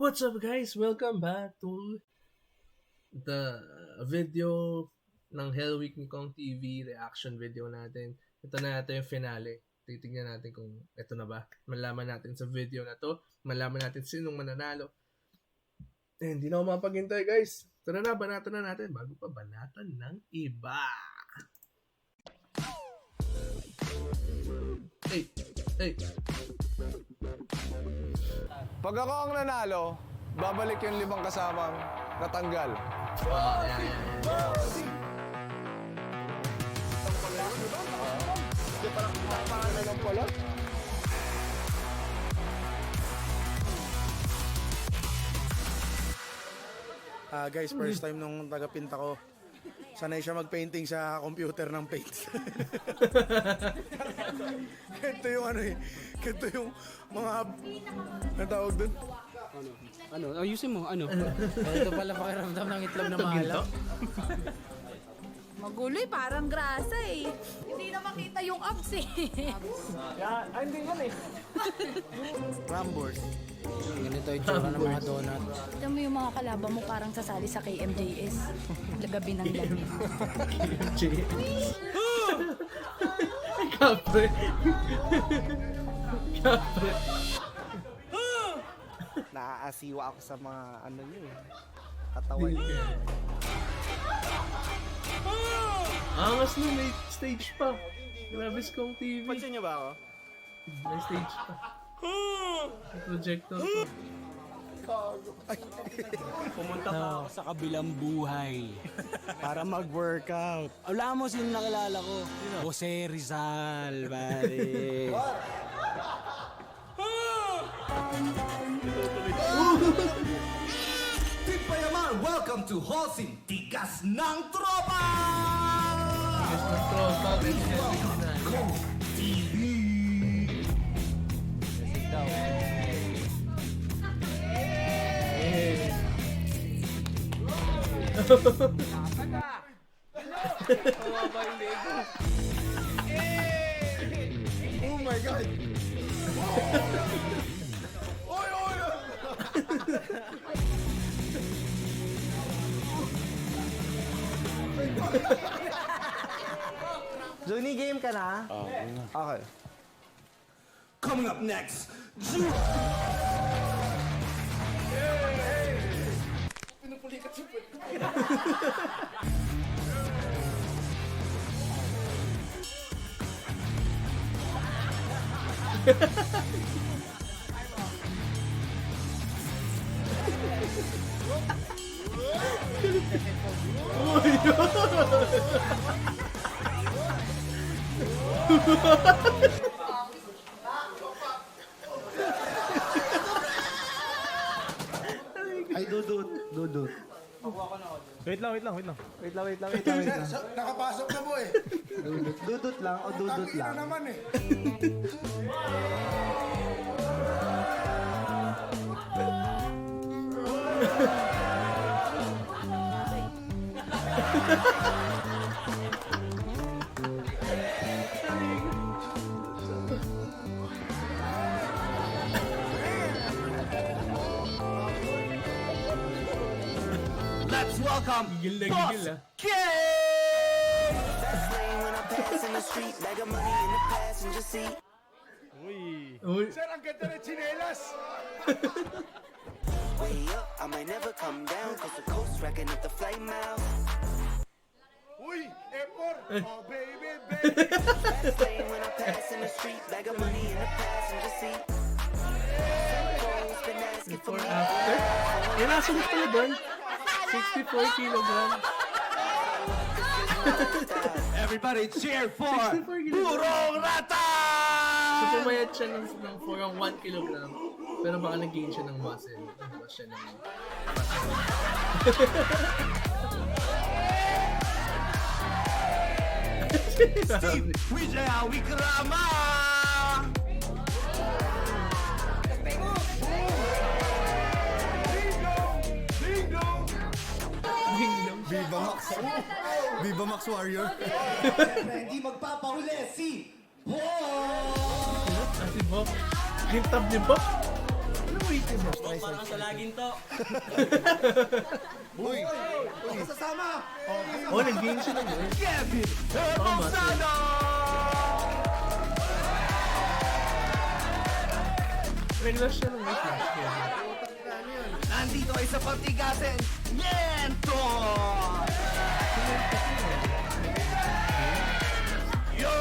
What's up guys? Welcome back to the video ng Hell Week ni Kong TV reaction video natin. Ito na yung finale. Titingnan natin kung ito na ba. Malaman natin sa video na to. Malaman natin sinong mananalo. Hindi na ako mapaghintay guys. Tara na, banatan na natin bago pa banatan ng iba. Hey! Pag ako ang nanalo, babalik yung 5 kasamang natanggal. Guys, first time nung taga-pinta ko. Sanay siya mag-painting sa computer ng paint. Ganito yung ganito yung mga, ano tawag dun? Ano? Ayusin mo, ano? Ito pala pakiramdam ng itlog na mahalang. Maguloy, parang grasa eh. Hindi na makita yung abs eh. Rambors. Ganito yung tsura ng mga donut. Tignan mo yung mga kalaban mo parang sasali sa KMJS. Lagabi ng lamig. Kapre! Kapre! Naaasiwa ako sa mga ano yun. Katawan niyo. Angas na, may stage pa. Grabe Kong TV. Pansin niyo ba ako? May stage pa. May projector pa. Pumunta pa ako sa kabilang buhay para mag-workout. Wala mo sino nakilala ko? Jose Rizal, pare. Team Payaman, welcome to Hosing Tikas ng Tropa! Guys, ng tropa. TV! Oh my God! Johnny, game ka na? Okay. Coming up next, Ay, dudut. Wait lang. Wait lang. Nakapasok na po eh. Dudut lang o dudut lang. Naman eh. let's welcome Gigil na Boss gigil ah. King! Uy, Sir, ang ganda ng tsinelas. Way up, I might never come down, cause the coast racking up the flight miles. Uy, F4. Oh, baby. Fast lane when I pass in the street, bag of money in the passenger seat. Always been asking for before me. after. Yan, nasulit pala doon. 64 kilogram. Everybody cheer for 64 kilogram. Burong Rata! So, pumayat siya ng for ang 1 kilogram. Pero baka nag-gain siya ng muscle. Nagbawas siya ng... Steve Wijaya Wikrama! Viva Max Warrior. Hindi magpapahuli si Bo! Si Bob. Yung tab ni Bob. Parang sa laging to. Oh, nag-game siya ng Kevin Hermoso! Regular siya ng flash game. Nandito ay sa Partigasen, Yentor! Yo!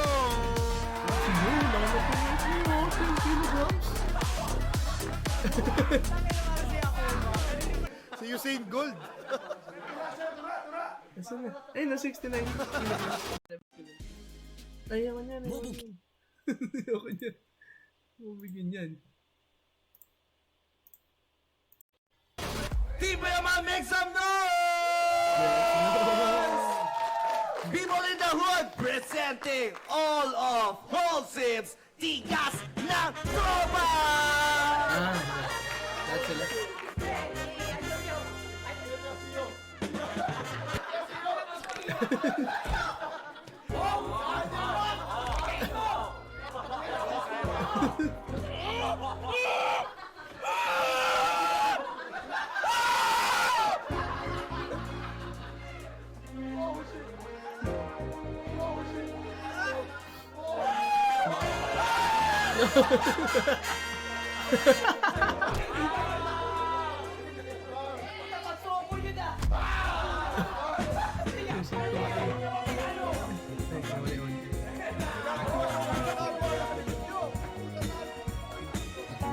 Si Usain Gold. Nasaan na? Ay, na 69. Ayaw niyan. Ayaw niyan. Mabigyan yan. Team Bayaman, make some noise! People in the Hood presenting all of Wholesale's Tigas ng Tropa! That's sila.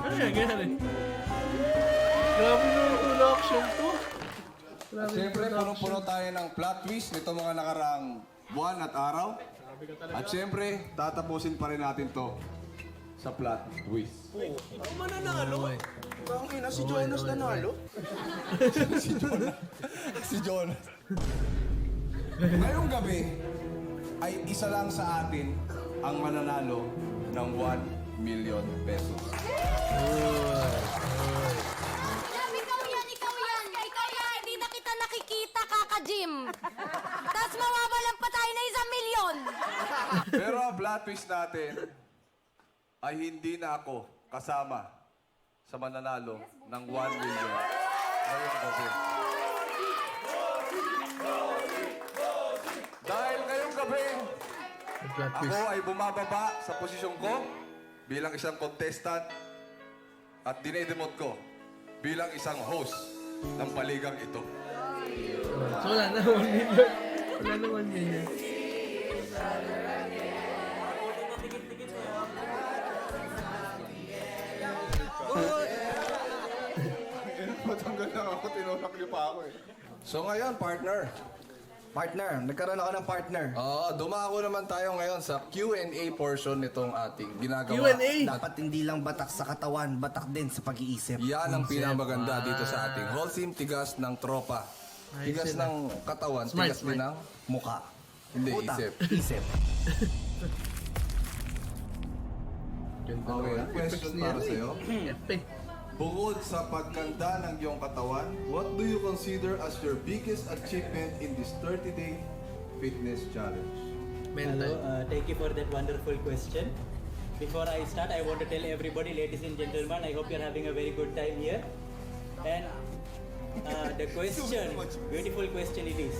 Ano yan? Ganyan. Grabe yung production to. Grabe yung Siyempre, production. punong-puno tayo ng plot twist nito mga nakaraang buwan at araw. At siyempre, tatapusin pa rin natin to sa plot twist. Mananalo? Ang ina, si Jonas nanalo? Si Jonas. Ngayong gabi ay isa lang sa atin ang mananalo ng 1 million pesos. Ikaw yan! Ikaw yan! Ikaw yan! Hindi na kita nakikita, kaka-gym! Tapos mawawalan pa tayo na 1 milyon! Pero ang plot twist natin ay hindi na ako kasama sa mananalo ng 1 million ngayong gabi. Dahil ngayong gabi, Plot ako twist. ay bumababa sa posisyon ko bilang isang contestant at dinedemot ko bilang isang host ng paligang ito. So wala na 1 million. Wala na 1 million. Matanggal na ako, tinulak niyo pa ako eh. So ngayon, partner. Partner, nagkaroon ako ng partner. Oo, dumako naman tayo ngayon sa Q&A portion nitong ating ginagawa. Q&A! Dapat hindi lang batak sa katawan, batak din sa pag-iisip. Yan ang pinamaganda dito sa ating wholesome tigas ng tropa. Tigas sila. ng katawan, Smart, tigas din smart. ng mukha. Hindi, Utak, isip. isip. Ganda Okay, naman. question Effects niya, para sa'yo. Epic. Bukod sa pagganda ng iyong katawan, what do you consider as your biggest achievement in this 30-day fitness challenge? Mental. Thank you for that wonderful question. Before I start, I want to tell everybody, ladies and gentlemen, I hope you're having a very good time here. And the question, beautiful question it is.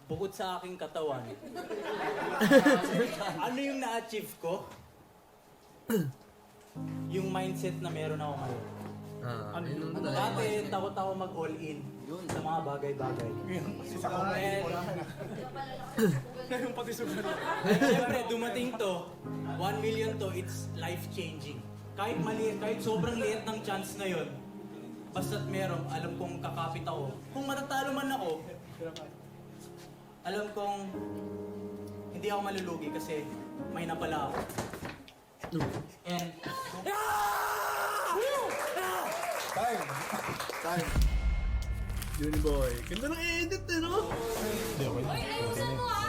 Bukod sa aking katawan, ano yung na-achieve ko? Yung mindset na meron ako ngayon. Yun yung Dati, takot ako mag-all-in sa mga bagay-bagay. Siyempre, dumating to, 1 million to, it's life-changing. Kahit maliit, kahit sobrang liit ng chance na yun, basta't meron, alam kong kakapit ako. Kung matatalo man ako, alam kong hindi ako malulugi kasi may napala ako. And Time! Juni boy. Ganda ng edit eh, no? Ayusin mo ah!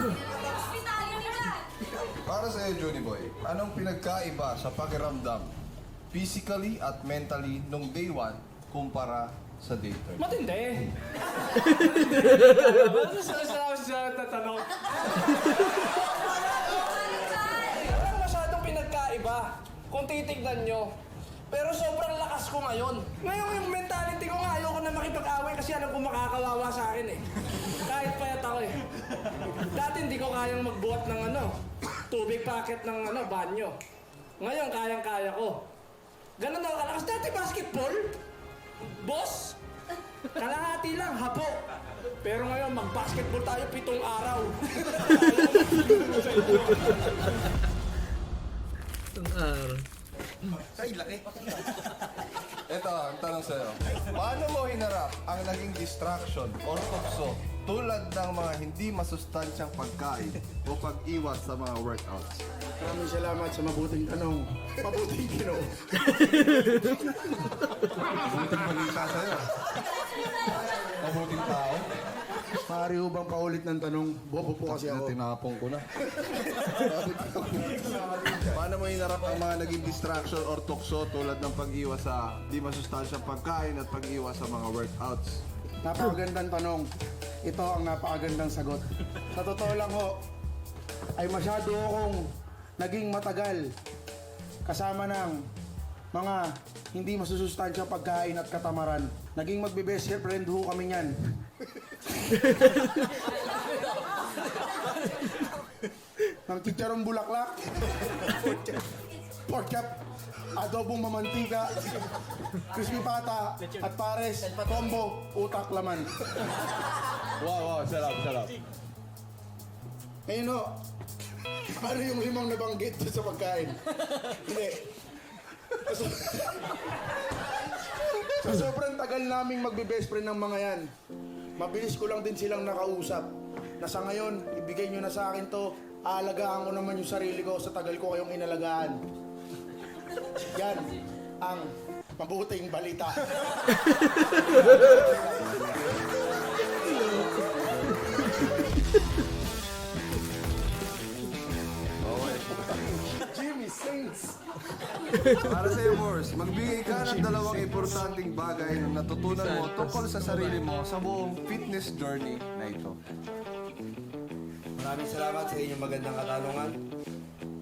Pinali nila! Para sa iyo, Johnny Boy, anong pinagkaiba sa pakiramdam physically at mentally nung day 1 kumpara sa day 30? matindi. Ano sa tatanong? Walang masyadong pinagkaiba kung titignan nyo. Pero sobrang lakas ko ngayon. yon. Ngayon yung mentality ko nga, ayoko na makipag-away kasi alam ko makakawawa sa akin eh. Kahit payat ako eh. Dati hindi ko kayang magbuhat ng tubig packet ng banyo. Ngayon kayang-kaya ko. Ganun ako kalakas. Dati basketball, boss, kalahati lang, hapo. Pero ngayon, mag-basketball tayo 7 araw. Ang araw. Ito, ang tanong sa'yo. Paano mo hinarap ang naging distraction or tukso tulad ng mga hindi masustansyang pagkain o pag-iwas sa mga workouts? Maraming salamat sa mabuting tanong. Mabuting tanong. Mabuting balita sa'yo. Mabuting tao. Maaari ho bang paulit ng tanong? Bobo po kasi ako. Tinapong ko na. Paano mo hinarap ang mga naging distraction or tukso tulad ng pag-iwas sa di masustansyang pagkain at pag-iwas sa mga workouts? Napakagandang tanong. Ito ang napakagandang sagot. Sa totoo lang ho, ay masyado akong naging matagal kasama ng mga hindi masusustansyang pagkain at katamaran. Naging magbe-best friend ho kami niyan. Ng chicharong bulaklak, pork chop, adobong mamantika, crispy pata, at pares, combo, utak laman. Wow, sarap. Ngayon ho, ano yung 5 nabanggit sa pagkain? Hindi. Sa sobrang tagal naming magbe-best friend ng mga yan, mabilis ko lang din silang nakausap. Na sa ngayon, ibigay nyo na sa akin to, aalagaan ko naman yung sarili ko sa tagal ko kayong inalagaan. Yan ang mabuting balita. Jimmy Saints. Para sa iyo, Morse, magbigay ka ng 2 importanteng bagay na natutunan mo tungkol sa sarili mo sa buong fitness journey na ito. Maraming salamat sa inyong magandang katanungan.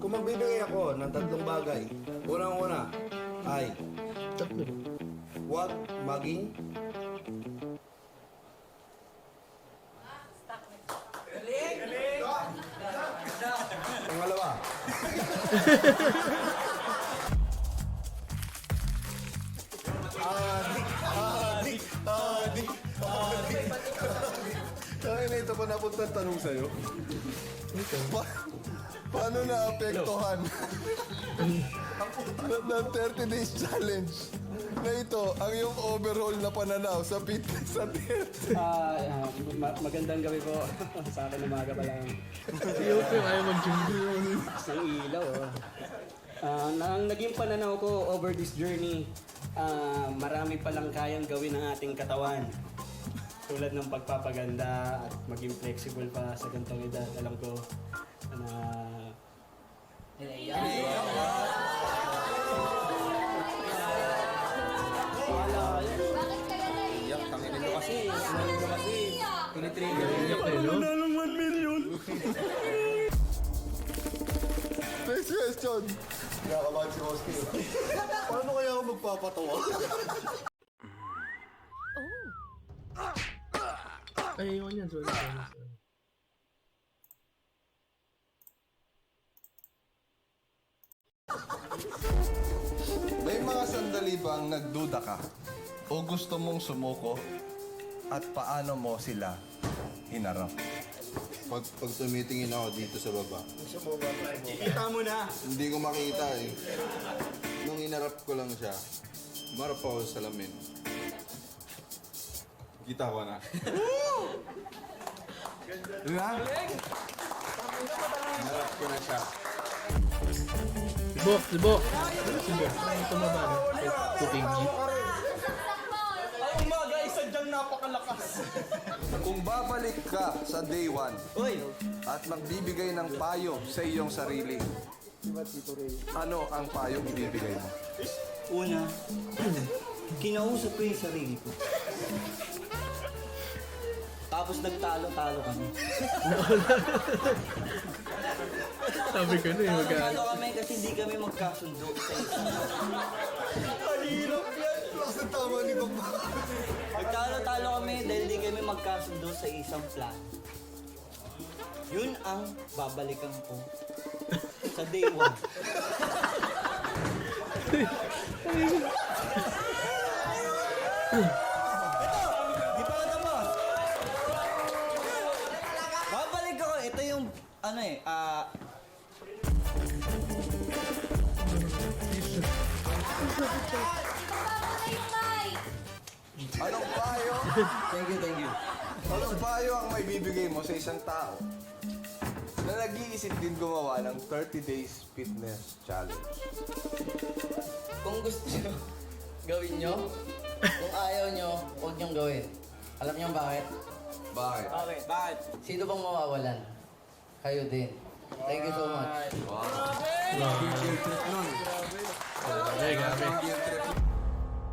Kung magbibigay ako ng 3 bagay, unang-una ay huwag maging pangalawa. Ay, na ito pa napunta tanong sa'yo. Paano naapektuhan ng 30 days challenge na ito ang iyong overall na pananaw sa fitness at health? Magandang gabi po. Sa akin umaga pa lang. Ayaw ko ayaw mag-gym. Isang ilaw. Ang naging pananaw ko over this journey, marami palang kayang gawin ng ating katawan. Tulad ng pagpapaganda at maging flexible pa sa ganitong edad. Alam ko na Bakit kaya naiiyak? Next question. Nakakabahan si Oski. Paano kaya ako magpapatawa? Ay, yun yan. Sorry. May mga sandali bang nagduda ka o gusto mong sumuko at paano mo sila hinarap? Pag tumitingin ako dito sa baba, kita mo na. hindi ko makita eh. Nung inarap ko lang siya, marap ako sa salamin. Kita ko na. Diba? Inarap ko na siya. Sibok. Ano tumaba na? Tutingi. Umaga, isadyang napakalakas. Kung babalik ka sa day 1 at magbibigay ng payo sa iyong sarili, ano ang payong ibibigay mo? Una, kinausap ko yung sarili ko. Tapos nagtalo-talo kami. Sabi ko na yung Nagtalo kami kasi hindi kami magkasundo sa isa. tama ni Bang. Nagtalo-talo kami dahil di kami magkasundo sa isang plan. Yun ang babalikan ko sa day 1. Di pa ka tapos. Babalik ako. Ito yung, Anong payo? Thank you. Anong payo ang may bibigay mo sa isang tao na nag-iisip din gumawa ng 30 days fitness challenge? Kung gusto nyo, gawin nyo. Kung ayaw nyo, huwag nyong gawin. Alam nyo bakit? Bakit? Bakit? Sino bang mawawalan? Kayo din. Thank you so much. Grabe.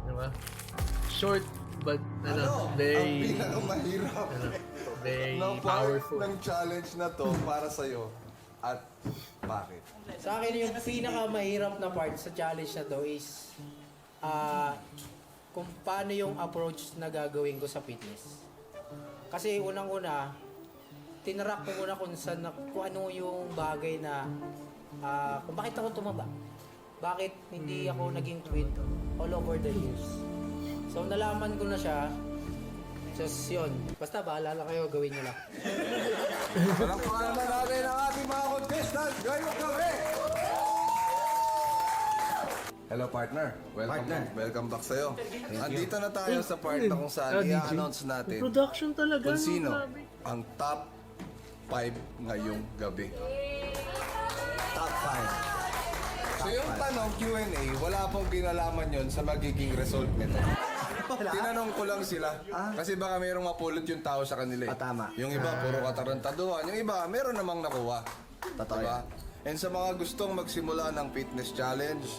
Diba? Short, but very, Ang pinakamahirap very ng part powerful. ng challenge na to para sa'yo at bakit? Sa akin yung pinakamahirap na part sa challenge na to is kung paano yung approach na gagawin ko sa fitness. Kasi unang-una, tinarak ko muna kung ano yung bagay na kung bakit ako tumaba. Bakit hindi ako naging tweet all over the years. So nalaman ko na siya. Just yun. Basta bahala lang kayo, gawin nyo lang. Palakpakan naman natin ang ating mga contestants. Gawin mo kami! Hello partner. Welcome back sa'yo. Andito na tayo sa part na kung saan i-announce natin Production talaga. kung no? sino Grabe. ang top 5 ngayong gabi. Top 5. So yung tanong Q&A, wala pong kinalaman yon sa magiging result nito. Tinanong ko lang sila. Kasi baka mayroong mapulot yung tao sa kanila. Tama. Yung iba, puro katarantaduhan. Yung iba, meron namang nakuha. Totoo Diba? And sa mga gustong magsimula ng fitness challenge,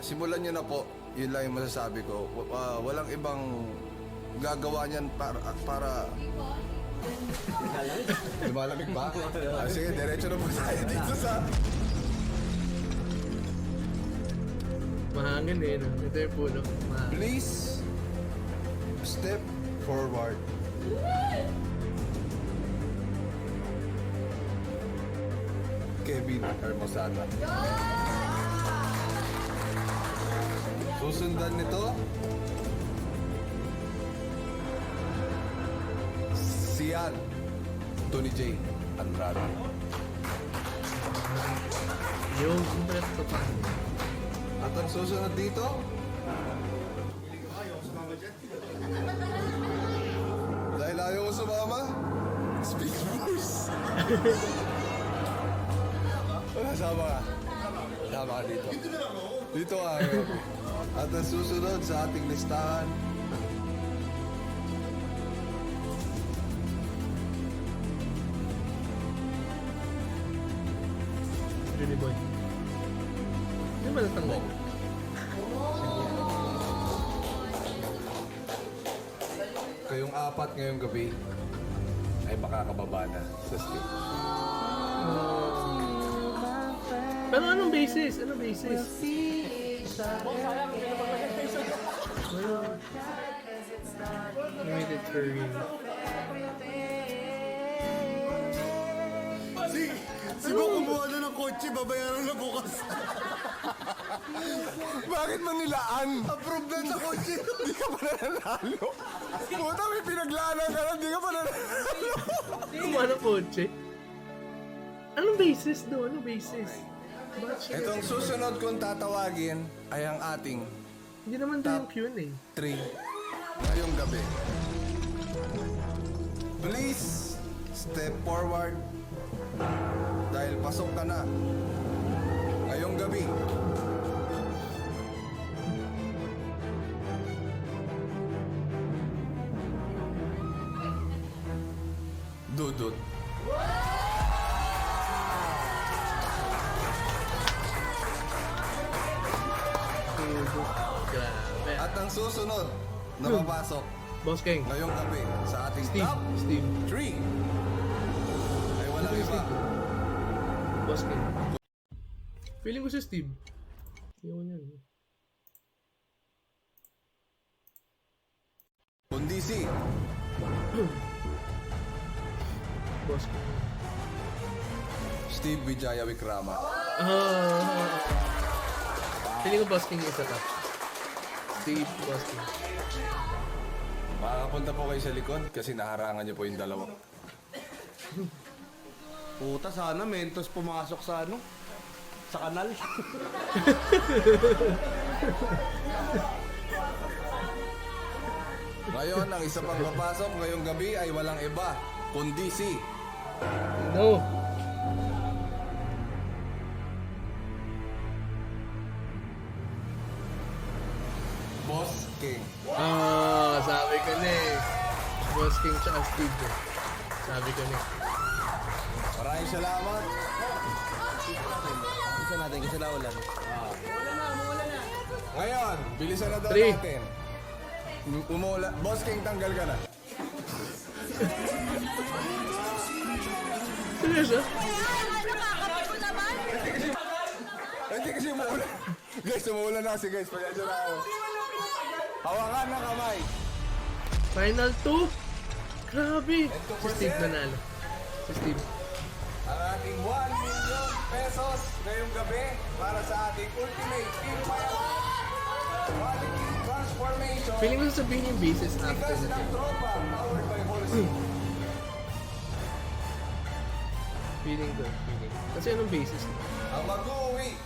simulan nyo na po. Yun lang yung masasabi ko. Walang ibang gagawa niyan para lumalamig ba? Sige, diretso na po tayo dito sa... Mahangin eh. No? Ito yung puno. Please step forward. Kevin Hermosata. Susundan nito Sian Tony J. Andrade. Yung kumpreto pa. At ang susunod dito dahil ayaw ko sumama, Speak Bruce. Sama ka. Sama ka dito. Dito ka. At ang susunod sa ating listahan, Really boy. Hindi ba natanggal? kayong apat ngayong gabi ay makakababa na sa stage. Pero anong basis? Anong basis? Limited touring. Si Bo kumuha na ng kotse, babayaran na bukas. Bakit Manilaan? Approve na sa kotse. Di ka pa nanalo. Puta, may pinaglanan ka lang, di ka pa nanalo. Kumuha ng kotse? Anong basis do? Anong basis? Itong susunod kong tatawagin ay ang ating Hindi naman doon yung Q&A. 3 ngayong gabi. Please step forward dahil pasok ka na ngayong gabi. Dudut. Grabe. At ang susunod na papasok Boss King. ngayong gabi sa ating Steve. top Steve. 3 ay walang iba. Boss King. Feeling ko si Steve. Yun yun. DC. Boss King. Steve Vijaya Wikrama. Feeling ko Boss King isa top. Steve, Boss King. Makakapunta po kayo sa likod kasi naharangan niyo po yung dalawa. Puta, sana Mentos pumasok sa ano? Sa kanal. Ngayon, ang isa pang papasok ngayong gabi ay walang iba, kundi si No. Boss King. Sabi ko na eh. Boss King tsaka Steve eh. Sabi ko na eh. Maraming salamat. Isa natin kasi laulan. Ngayon, bilisan na daw 3. natin. Umula. Boss King, tanggal ka na. Seryoso? Hindi kasi umuulan. Guys, umuulan na kasi guys. Pasensya na ako. Hawakan ng kamay. Final 2? Grabe. Si Steve nanalo. Si Steve. Ang ating 1 million pesos ngayong gabi para sa ating ultimate team quality transformation. Feeling ko sasabihin yung basis after Tikas na. ng tropa powered by Horsey. Feeling ko. Kasi anong basis? Ang mag-uwi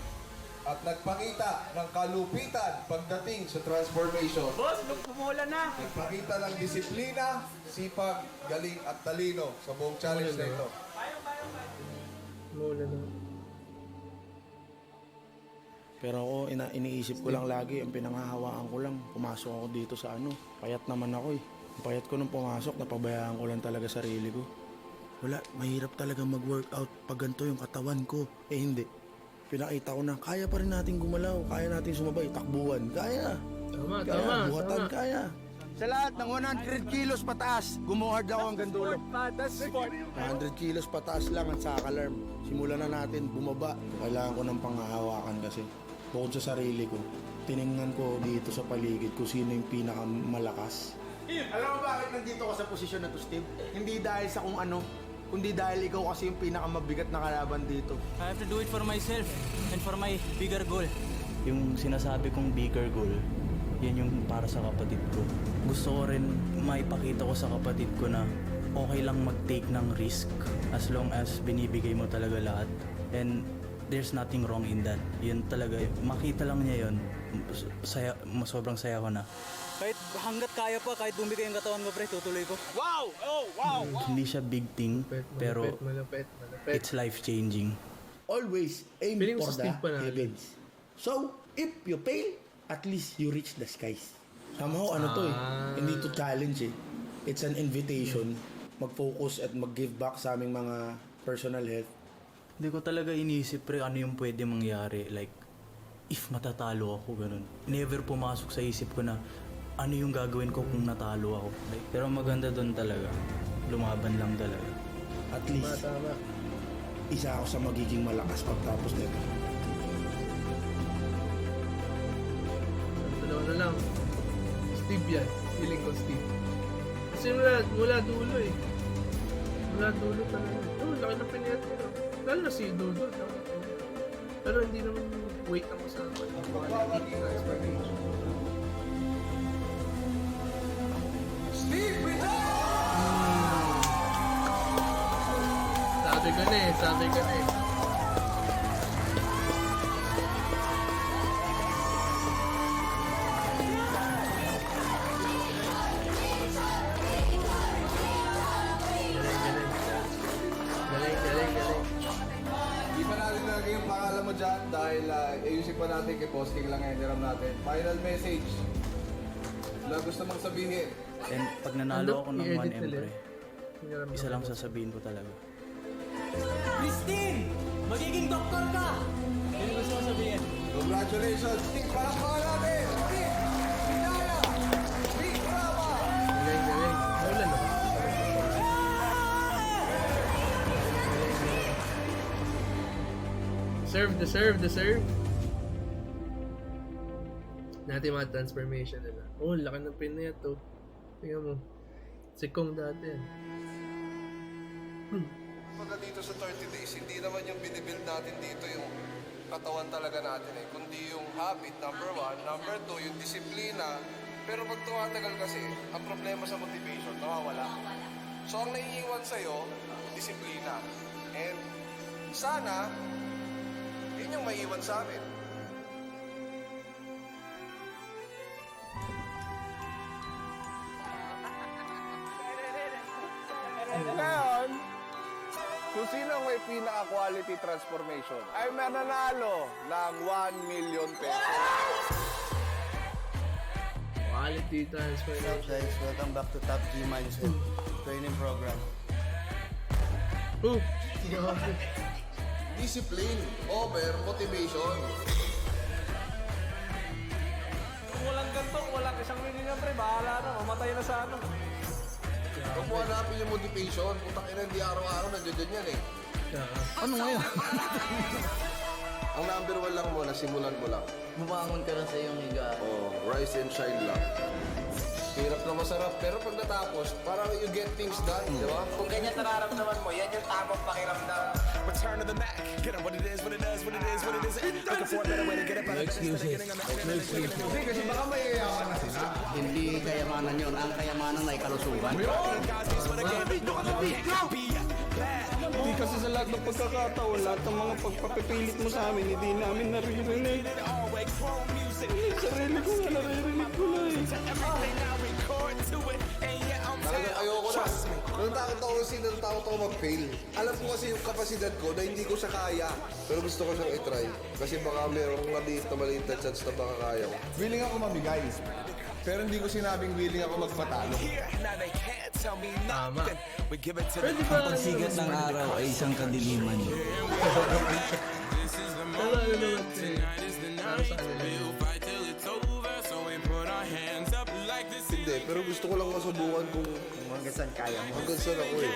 at nagpakita ng kalupitan pagdating sa transformation. Boss, pumulan na. Nagpakita ng disiplina, sipag, galing at talino sa buong challenge na ito. Mula na. Pero ako, iniisip ko lang lagi, ang pinangahawaan ko lang, pumasok ako dito sa ano, payat naman ako eh. Ang payat ko nung pumasok, napabayaan ko lang talaga sarili ko. Wala, mahirap talaga mag-workout pag ganito yung katawan ko. Eh hindi. Pinakita ko na, kaya pa rin natin gumalaw, kaya natin sumabay, takbuhan, kaya. Tama. Buhatan, kaya. Sa lahat ng 100 kilos pataas, gumuhard ako hanggang dulo. 100 kilos pataas lang at sa alarm. Simulan na natin bumaba. Kailangan ko ng panghahawakan kasi. Bukod sa sarili ko, tiningnan ko dito sa paligid kung sino yung pinakamalakas. Alam mo bakit nandito ko sa posisyon na to, Steve? Hindi dahil sa kung ano, kundi dahil ikaw kasi yung pinakamabigat na kalaban dito. I have to do it for myself and for my bigger goal. Yung sinasabi kong bigger goal, yan yung para sa kapatid ko. Gusto ko rin maipakita ko sa kapatid ko na okay lang mag-take ng risk as long as binibigay mo talaga lahat. And there's nothing wrong in that. Yun talaga, makita lang niya yun, sobrang saya ko na. Kahit hanggat kaya pa, kahit bumigay ang katawan ko, pre, tutuloy ko. Wow! Oh, wow! Hindi siya big thing, pero Malapit. it's life-changing. Always aim Feeling ko for si the Steve panalo. heavens. So, if you fail, at least you reach the skies. Somehow, ano to eh, hindi to challenge eh. It's an invitation, mag-focus at mag-give back sa aming mga personal health. Hindi ko talaga iniisip, pre, ano yung pwede mangyari. Like, if matatalo ako, ganun. Never pumasok sa isip ko na ano yung gagawin ko kung natalo ako. Like, pero maganda doon talaga. Lumaban lang talaga. At least, Tama. isa ako sa magiging malakas pagtapos nito. Dalawa na lang. Steve yan. Feeling ko Steve. Kasi mula dulo eh. Mula dulo talaga. Laki ng pinayat ko. Lalo na si Dodo. Pero hindi naman wait ako sa quality transformation. Steve Vijay! Sabi ko na eh. Galing. Di pa natin nalagay yung pangalan mo dyan dahil ayusin pa natin kay Boss King lang yung hiram natin. Final message. Wala gusto mong sabihin. And pag nanalo ako ng I-edit 1M, nila. pre, isa lang sasabihin ko talaga. Christine! Magiging doktor ka! Yun yung gusto ko sabihin. Congratulations, Steve! Palakpakan natin! Steve! Vijaya! Steve Brava! Galing. Wala na. Deserve. Natin mga transformation nila. Oh, laki ng pinayat to. Tingnan mo. Si Kong dati yan. Pagka dito sa 30 days, hindi naman yung binibuild natin dito yung katawan talaga natin eh. Kundi yung habit, number 1. Number 2, yung disiplina. Pero pag tumatagal kasi, ang problema sa motivation, nawawala. So ang naiiwan sa'yo, disiplina. And sana, yun yung maiiwan sa amin. Ngayon, kung sino ang may pinaka-quality transformation ay mananalo ng 1 million pesos. Quality transfer. What's up guys? Welcome back to Top G Mindset Training Program. Discipline over motivation. Kung walang ganito, kung walang 1 million pre, bahala na, mamatay na sa ano. Huwag mo hanapin yung motivation. Putang ina, hindi araw-araw nandiyan yan eh. Ano ngayon? Ang number 1 lang muna, simulan mo lang. Bumangon ka na sa iyong higa. Oh, rise and shine lang. Hirap na masarap, pero pag natapos, parang you get things done, di ba? Kung ganyan nararamdaman mo, yan yung tamang pakiramdam. Return to the Mac. Get up what it is, what it does, what it is, what it is. Looking for a better way to get up out of this. Hindi, kasi baka mayayaman na sila. Hindi kayamanan yun. Ang kayamanan ay kalusugan. Hindi kasi sa lahat ng pagkakataon, lahat ng mga pagpapipilit mo sa amin, hindi namin naririnig. Sarili ko na naririnig ko na eh. Talagang ayoko na. Natatakot ako mag-fail. Alam ko kasi yung kapasidad ko na hindi ko siya kaya. Pero gusto ko siyang i-try. Kasi baka merong maliit na chance na baka kaya ko. Willing ako mamigay. Pero hindi ko sinabing willing ako magpatalo. Tama. Pwede ba? Ang pagsigat ng araw ay isang kadiliman. Pero ano naman para sa kanila. Hindi, pero gusto ko lang masubukan kung hanggang saan kaya mo. Hanggang saan ako eh.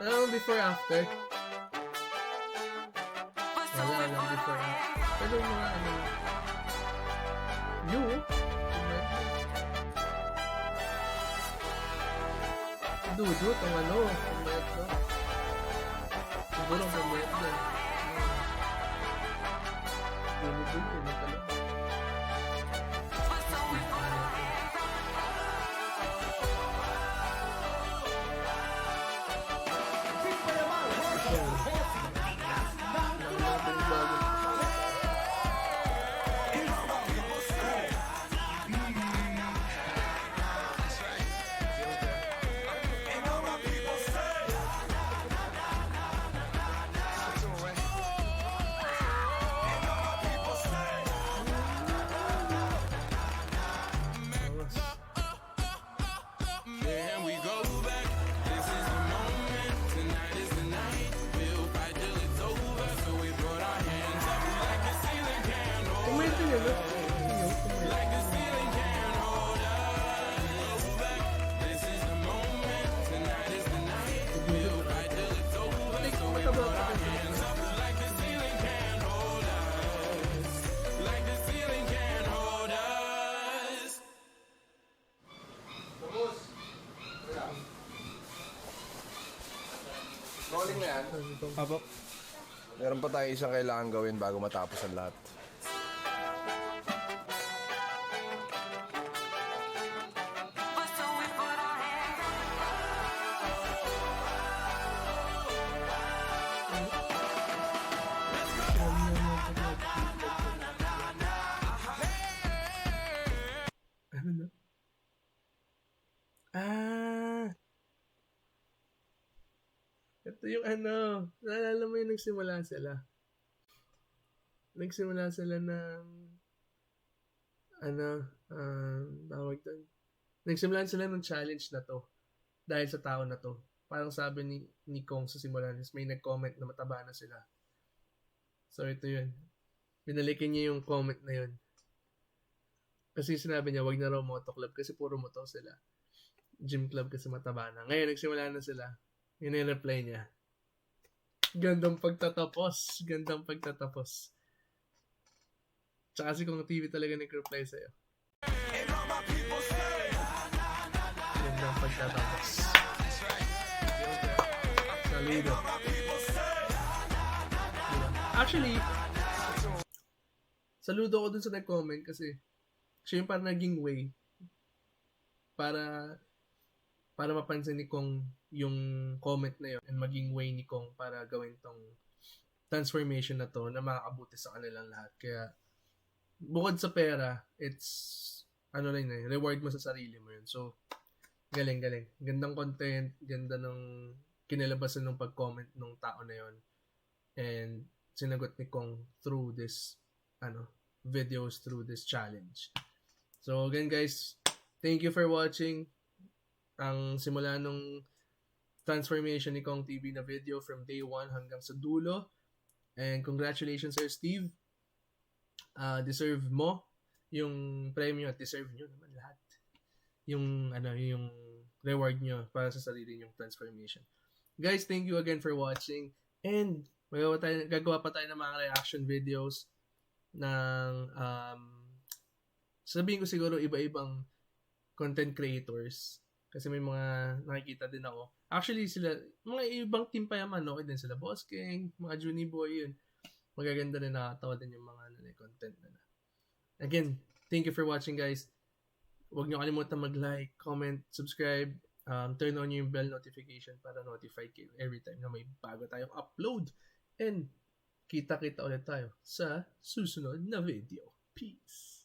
Ano before after? Wala lang before after. Pero mga ano. You? Dudut ang ano. Pumayat no? Siguro ang pumayat din. Dudut yun na pala. Rolling na yan. Apo. Meron pa tayo isang kailangan gawin bago matapos ang lahat. Ano na? Ah! Ito yung ano, naalala mo yung nagsimula sila. Nagsimula sila ng tawag doon. Nagsimula sila ng challenge na to dahil sa tao na to. Parang sabi ni Kong sa simulan is may nag-comment na mataba na sila. So ito yun. Binalikin niya yung comment na yun. Kasi sinabi niya, wag na raw moto club kasi puro moto sila. Gym club kasi mataba na. Ngayon, nagsimula na sila. Yun yung reply niya. Gandang pagtatapos. Gandang pagtatapos. Tsaka si Kong TV talaga nag-reply sa'yo. Gandang pagtatapos. Saludo. Actually, saludo ko dun sa nag-comment kasi siya yung parang naging way para mapansin ni Kong yung comment na yun and maging way ni Kong para gawin tong transformation na to na makakabuti sa kanilang lahat. Kaya bukod sa pera, it's reward mo sa sarili mo yun. So, galing. Gandang content, ganda ng kinalabasan ng pag-comment ng tao na yun. And sinagot ni Kong through this videos, through this challenge. So again guys, thank you for watching ang simula nung transformation ni Kong TV na video from day 1 hanggang sa dulo. And congratulations Sir Steve. Deserve mo yung premium at deserve nyo naman lahat. Yung reward nyo para sa sarili nyong transformation. Guys, thank you again for watching. And gagawa pa tayo ng mga reaction videos ng sabihin ko siguro iba-ibang content creators kasi may mga nakikita din ako. Actually sila, mga ibang team pa yaman, okay din sila, Boss King, mga Junie Boy, yun. Magaganda na nakatawa din yung mga content na. Again, thank you for watching guys. Huwag nyo kalimutan mag-like, comment, subscribe, turn on yung bell notification para notify kayo every time na may bago tayong upload. And kita-kita ulit tayo sa susunod na video. Peace!